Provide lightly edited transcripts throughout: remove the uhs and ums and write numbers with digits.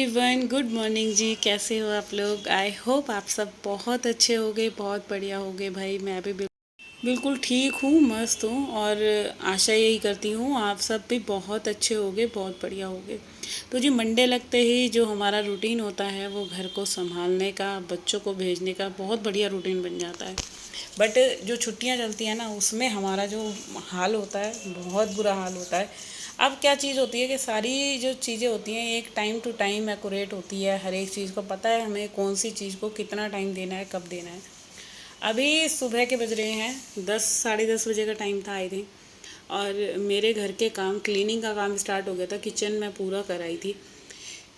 Everyone, good morning जी। कैसे हो आप लोग? आई होप आप सब बहुत अच्छे होंगे, बहुत बढ़िया होंगे। भाई मैं भी बिल्कुल ठीक हूँ, मस्त हूँ और आशा यही करती हूँ आप सब भी बहुत अच्छे होंगे, बहुत बढ़िया होंगे। तो जी मंडे लगते ही जो हमारा रूटीन होता है वो घर को संभालने का, बच्चों को भेजने का बहुत बढ़िया रूटीन बन जाता है। बट जो छुट्टियां चलती हैं ना उसमें हमारा जो हाल होता है बहुत बुरा हाल होता है। अब क्या चीज़ होती है कि सारी जो चीज़ें होती हैं एक टाइम टू टाइम एक्यूरेट होती है, हर एक चीज़ को पता है हमें कौन सी चीज़ को कितना टाइम देना है, कब देना है। अभी सुबह के बज रहे हैं 10, साढ़े 10 बजे का टाइम था आई थिंक। और मेरे घर के काम, क्लीनिंग का काम स्टार्ट हो गया था, किचन में पूरा कर आई थी।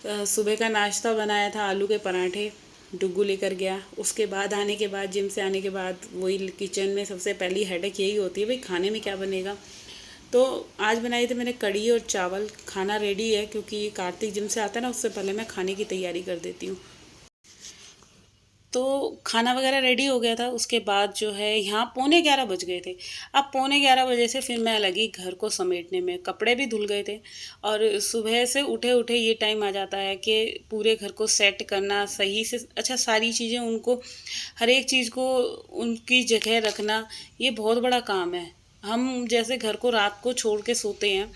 सुबह का नाश्ता बनाया था आलू के पराठे, डुग्गू लेकर गया। उसके बाद आने के बाद, जिम से आने के बाद, वही किचन में सबसे पहली हेडेक यही होती है भाई खाने में क्या बनेगा। तो आज बनाई थी मैंने कढ़ी और चावल। खाना रेडी है क्योंकि कार्तिक जिम से आता है ना, उससे पहले मैं खाने की तैयारी कर देती हूँ। तो खाना वगैरह रेडी हो गया था। उसके बाद जो है यहाँ पौने 11 बज गए थे। अब पौने 11 बजे से फिर मैं लगी घर को समेटने में, कपड़े भी धुल गए थे। और सुबह से उठे उठे ये टाइम आ जाता है कि पूरे घर को सेट करना सही से, अच्छा सारी चीज़ें उनको, हर एक चीज़ को उनकी जगह रखना, ये बहुत बड़ा काम है। हम जैसे घर को रात को छोड़ के सोते हैं,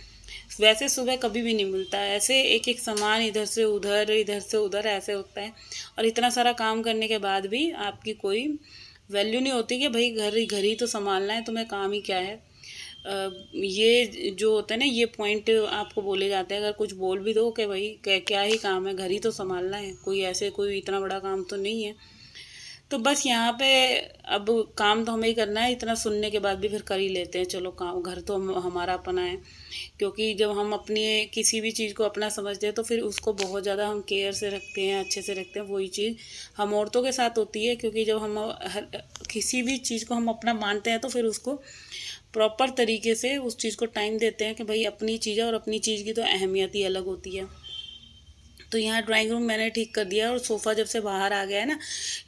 वैसे सुबह कभी भी नहीं मिलता है। ऐसे एक एक सामान इधर से उधर, इधर से उधर ऐसे होता है। और इतना सारा काम करने के बाद भी आपकी कोई वैल्यू नहीं होती कि भाई घर घर ही तो संभालना है, तुम्हें काम ही क्या है। ये जो होता है ना, ये पॉइंट आपको बोले जाते हैं। अगर कुछ बोल भी दो कि भाई क्या ही काम है, घर ही तो संभालना है, कोई ऐसे कोई इतना बड़ा काम तो नहीं है। तो बस यहाँ पे अब काम तो हमें ही करना है। इतना सुनने के बाद भी फिर कर ही लेते हैं, चलो काम, घर तो हमारा अपना है। क्योंकि जब हम अपनी किसी भी चीज़ को अपना समझते हैं तो फिर उसको बहुत ज़्यादा हम केयर से रखते हैं, अच्छे से रखते हैं। वही चीज़ हम औरतों के साथ होती है, क्योंकि जब हम किसी भी चीज़ को हम अपना मानते हैं तो फिर उसको प्रॉपर तरीके से उस चीज़ को टाइम देते हैं कि भाई अपनी चीज़ है, और अपनी चीज़ की तो अहमियत ही अलग होती है। तो यहाँ ड्राइंग रूम मैंने ठीक कर दिया, और सोफ़ा जब से बाहर आ गया है ना,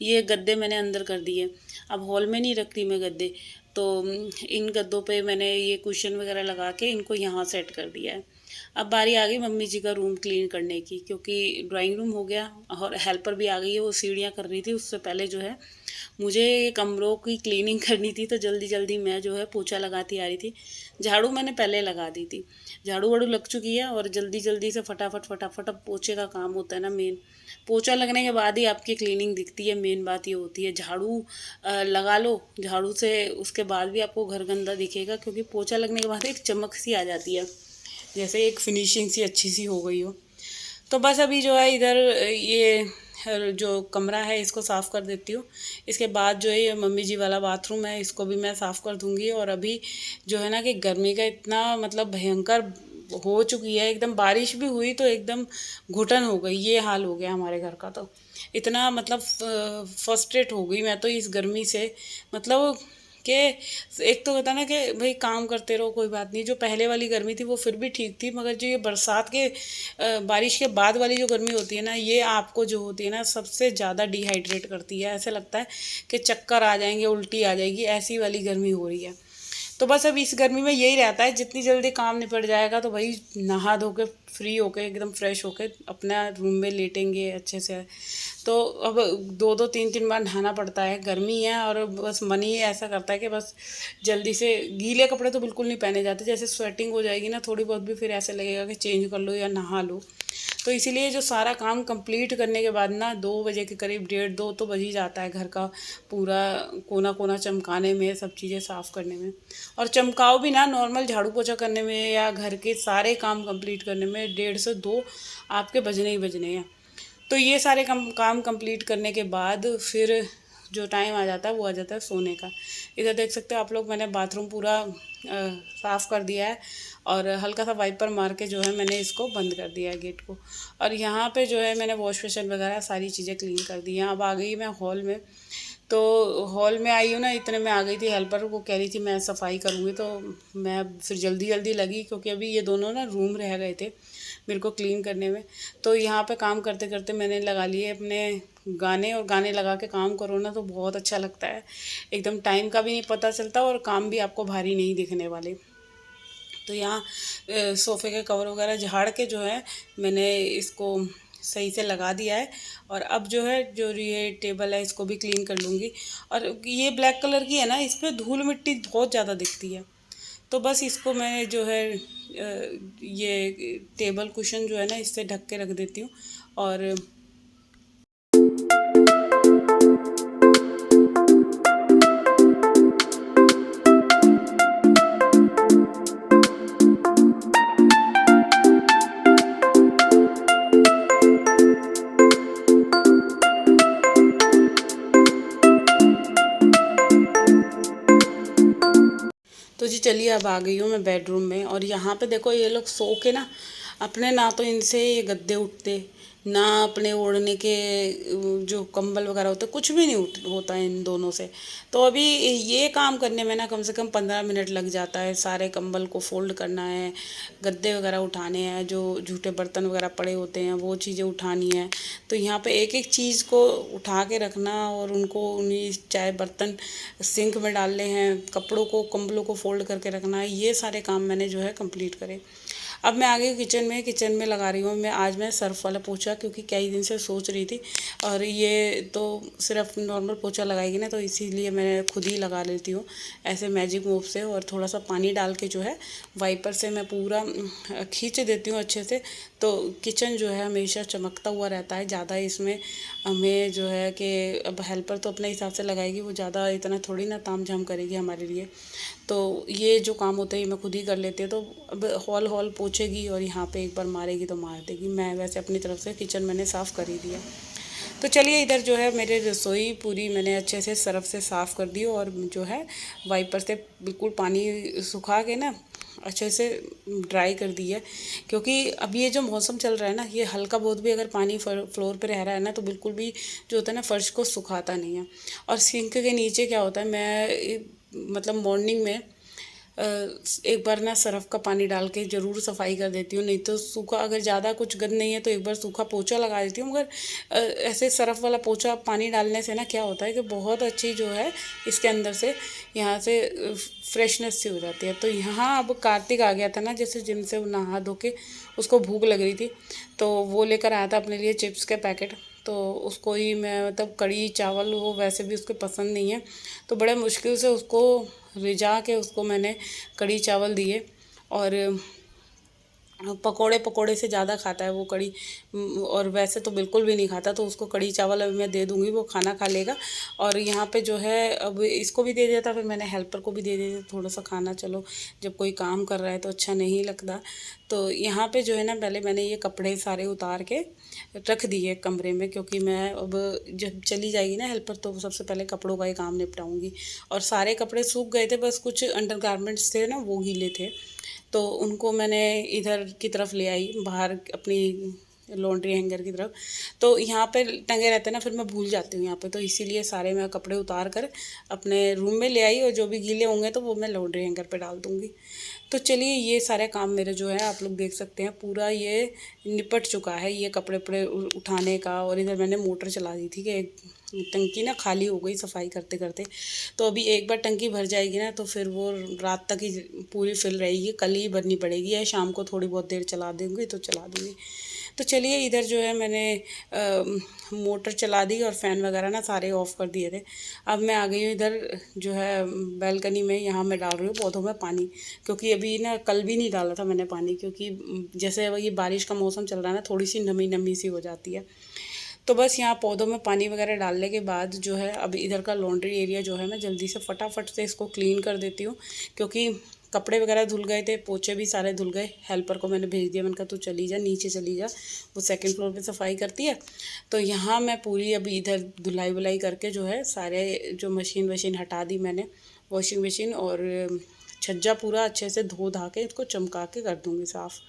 ये गद्दे मैंने अंदर कर दिए। अब हॉल में नहीं रखती मैं गद्दे। तो इन गद्दों पे मैंने ये कुशन वगैरह लगा के इनको यहाँ सेट कर दिया है। अब बारी आ गई मम्मी जी का रूम क्लीन करने की, क्योंकि ड्राइंग रूम हो गया और हेल्पर भी आ गई है, वो सीढ़ियाँ कर रही थी। उससे पहले जो है मुझे कमरों की क्लीनिंग करनी थी, तो जल्दी जल्दी मैं जो है पोछा लगाती आ रही थी। झाड़ू मैंने पहले लगा दी थी, झाड़ू वाड़ू लग चुकी है, और जल्दी जल्दी से फटाफट फटाफट, अब पोछे का काम होता है ना मेन। पोछा लगने के बाद ही आपकी क्लीनिंग दिखती है। मेन बात ये होती है, झाड़ू लगा लो, झाड़ू से उसके बाद भी आपको घर गंदा दिखेगा, क्योंकि पोछा लगने के बाद एक चमक सी आ जाती है, जैसे एक फिनिशिंग सी अच्छी सी हो गई हो। तो बस अभी जो है इधर ये जो कमरा है इसको साफ़ कर देती हूँ। इसके बाद जो है ये मम्मी जी वाला बाथरूम है, इसको भी मैं साफ़ कर दूँगी। और अभी जो है ना कि गर्मी का इतना मतलब भयंकर हो चुकी है, एकदम बारिश भी हुई तो एकदम घुटन हो गई, ये हाल हो गया हमारे घर का। तो इतना मतलब फ्रस्ट्रेट हो गई मैं तो इस गर्मी से। मतलब कि एक तो होता ना कि भाई काम करते रहो, कोई बात नहीं। जो पहले वाली गर्मी थी वो फिर भी ठीक थी, मगर जो ये बरसात के बारिश के बाद वाली जो गर्मी होती है ना, ये आपको जो होती है ना सबसे ज़्यादा डिहाइड्रेट करती है। ऐसे लगता है कि चक्कर आ जाएंगे, उल्टी आ जाएगी, ऐसी वाली गर्मी हो रही है। तो बस अब इस गर्मी में यही रहता है, जितनी जल्दी काम निपट जाएगा तो भाई नहा धो के फ्री होके एकदम फ्रेश होके अपना रूम में लेटेंगे अच्छे से। तो अब 2-2 3-3 बार नहाना पड़ता है, गर्मी है, और बस मन ही ऐसा करता है कि बस जल्दी से, गीले कपड़े तो बिल्कुल नहीं पहने जाते, जैसे स्वेटिंग हो जाएगी ना थोड़ी बहुत भी, फिर ऐसे लगेगा कि चेंज कर लो या नहा लो। तो इसीलिए जो सारा काम कंप्लीट करने के बाद ना 2 बजे के करीब, 1:30-2 तो बज ही जाता है घर का पूरा कोना कोना चमकाने में, सब चीज़ें साफ़ करने में। और चमकाओ भी ना, नॉर्मल झाड़ू पोछा करने में या घर के सारे काम कंप्लीट करने में 1:30 से 2 आपके बजने ही बजने हैं। तो ये सारे काम कंप्लीट करने के बाद फिर जो टाइम आ जाता है वो आ जाता है सोने का। इधर देख सकते हो आप लोग, मैंने बाथरूम पूरा साफ़ कर दिया है, और हल्का सा वाइपर मार के जो है मैंने इसको बंद कर दिया है गेट को। और यहाँ पे जो है मैंने वॉश बेसिन वगैरह सारी चीज़ें क्लीन कर दी हैं। अब आ गई मैं हॉल में। तो हॉल में आई हूँ ना, इतने में आ गई थी हेल्पर, को कह रही थी मैं सफाई करूँगी। तो मैं फिर जल्दी जल्दी लगी, क्योंकि अभी ये दोनों ना रूम रह गए थे मेरे को क्लीन करने में। तो यहाँ पे काम करते करते मैंने लगा लिए अपने गाने, और गाने लगा के काम करो ना तो बहुत अच्छा लगता है। एकदम टाइम का भी नहीं पता चलता, और काम भी आपको भारी नहीं दिखने वाले। तो यहाँ सोफ़े के कवर वगैरह झाड़ के जो है मैंने इसको सही से लगा दिया है। और अब जो है जो ये टेबल है इसको भी क्लीन कर लूँगी। और ये ब्लैक कलर की है ना, इस पर धूल मिट्टी बहुत ज़्यादा दिखती है। तो बस इसको मैं जो है ये टेबल कुशन जो है ना इससे ढक के रख देती हूँ। और तो जी चलिए अब आ गई हूँ मैं बेडरूम में। और यहाँ पे देखो ये लोग सो के ना अपने, ना तो इनसे ये गद्दे उठते, ना अपने ओढ़ने के जो कंबल वगैरह होते, कुछ भी नहीं होता है इन दोनों से। तो अभी ये काम करने में ना कम से कम 15 मिनट लग जाता है। सारे कंबल को फोल्ड करना है, गद्दे वगैरह उठाने हैं, जो जूठे बर्तन वगैरह पड़े होते हैं वो चीज़ें उठानी है। तो यहाँ पे एक एक चीज़ को उठा के रखना और उनको उन्हीं, चाहे बर्तन सिंक में डालने हैं, कपड़ों को कंबलों को फोल्ड करके रखना है, ये सारे काम मैंने जो है कंप्लीट करे। अब मैं आ गई किचन में। किचन में लगा रही हूँ मैं सर्फ़ वाला पोछा, क्योंकि कई दिन से सोच रही थी। और ये तो सिर्फ नॉर्मल पोछा लगाएगी ना, तो इसीलिए मैं खुद ही लगा लेती हूँ ऐसे मैजिक मूव से। और थोड़ा सा पानी डाल के जो है वाइपर से मैं पूरा खींच देती हूँ अच्छे से। तो किचन जो है हमेशा चमकता हुआ रहता है। ज़्यादा इसमें हमें जो है कि अब हेल्पर तो अपने हिसाब से लगाएगी, वो ज़्यादा इतना थोड़ी ना ताम झाम करेगी हमारे लिए। तो ये जो काम होते हैं मैं खुद ही कर लेती हूँ। तो अब हॉल हॉल पोछेगी और यहाँ पे एक बार मारेगी तो मार देगी। मैं वैसे अपनी तरफ से किचन मैंने साफ़ कर ही दिया। तो चलिए इधर जो है मेरी रसोई पूरी मैंने अच्छे से सर्फ़ से साफ़ कर दी। और जो है वाइपर से बिल्कुल पानी सुखा के ना अच्छे से ड्राई कर दी है। क्योंकि अब ये जो मौसम चल रहा है ना, ये हल्का बहुत भी अगर पानी फ्लोर पे रह रहा है ना, तो बिल्कुल भी जो होता है ना फर्श को सुखाता नहीं है। और सिंक के नीचे क्या होता है, मैं मतलब मॉर्निंग में एक बार ना सरफ़ का पानी डाल के ज़रूर सफाई कर देती हूँ। नहीं तो सूखा, अगर ज़्यादा कुछ गंद नहीं है तो एक बार सूखा पोछा लगा देती हूँ। मगर ऐसे सरफ़ वाला पोछा पानी डालने से ना क्या होता है कि बहुत अच्छी जो है इसके अंदर से यहाँ से फ्रेशनेस सी हो जाती है। तो यहाँ अब कार्तिक आ गया था ना, जैसे जिम से नहा धो के उसको भूख लग रही थी, तो वो लेकर आया था अपने लिए चिप्स के पैकेट। तो उसको ही मैं, मतलब कढ़ी चावल वो वैसे भी उसको पसंद नहीं है, तो बड़े मुश्किल से उसको रिझा के उसको मैंने कढ़ी चावल दिए। और पकोड़े पकोड़े से ज़्यादा खाता है वो कढ़ी, और वैसे तो बिल्कुल भी नहीं खाता। तो उसको कढ़ी चावल अभी मैं दे दूँगी, वो खाना खा लेगा। और यहाँ पे जो है अब इसको भी दे दिया था, फिर मैंने हेल्पर को भी दे दिया था थोड़ा सा खाना। चलो जब कोई काम कर रहा है तो अच्छा नहीं लगता। तो यहाँ पे जो है ना पहले मैंने ये कपड़े सारे उतार के रख दिए कमरे में, क्योंकि मैं अब जब चली जाएगी ना हेल्पर तो सबसे पहले कपड़ों का ही काम निपटाऊँगी। और सारे कपड़े सूख गए थे, बस कुछ अंडरगारमेंट्स थे ना वो गीले थे। तो उनको मैंने इधर की तरफ ले आई, बाहर अपनी लॉन्ड्री हैंगर की तरफ। तो यहाँ पे टंगे रहते हैं ना, फिर मैं भूल जाती हूँ यहाँ पे, तो इसीलिए सारे मैं कपड़े उतार कर अपने रूम में ले आई। और जो भी गीले होंगे तो वो मैं लॉन्ड्री हैंगर पे डाल दूँगी। तो चलिए ये सारे काम मेरे जो है आप लोग देख सकते हैं, पूरा ये निपट चुका है ये कपड़े वपड़े उठाने का। और इधर मैंने मोटर चला दी थी कि टंकी ना खाली हो गई सफाई करते करते। तो अभी एक बार टंकी भर जाएगी ना तो फिर वो रात तक ही पूरी फिल रहेगी, कल ही भरनी पड़ेगी, या शाम को थोड़ी बहुत देर चला दूँगी तो चला दूँगी। तो चलिए इधर जो है मैंने मोटर चला दी और फ़ैन वगैरह ना सारे ऑफ़ कर दिए थे। अब मैं आ गई हूँ इधर जो है बालकनी में। यहाँ मैं डाल रही हूँ पौधों में पानी, क्योंकि अभी ना कल भी नहीं डाला था मैंने पानी, क्योंकि जैसे ये बारिश का मौसम चल रहा है ना, थोड़ी सी नमी नमी सी हो जाती है। तो बस यहाँ पौधों में पानी वगैरह डालने के बाद जो है अब इधर का लॉन्ड्री एरिया जो है मैं जल्दी से फटाफट से इसको क्लीन कर देती हूँ। क्योंकि कपड़े वगैरह धुल गए थे, पोछे भी सारे धुल गए। हेल्पर को मैंने भेज दिया, मैंने कहा तू चली जा, नीचे चली जा, वो सेकंड फ्लोर पे सफाई करती है। तो यहाँ मैं पूरी अभी इधर धुलाई वुलाई करके जो है सारे जो मशीन वशीन हटा दी मैंने, वॉशिंग मशीन। और छज्जा पूरा अच्छे से धो धा के इसको चमका के कर दूँगी साफ़।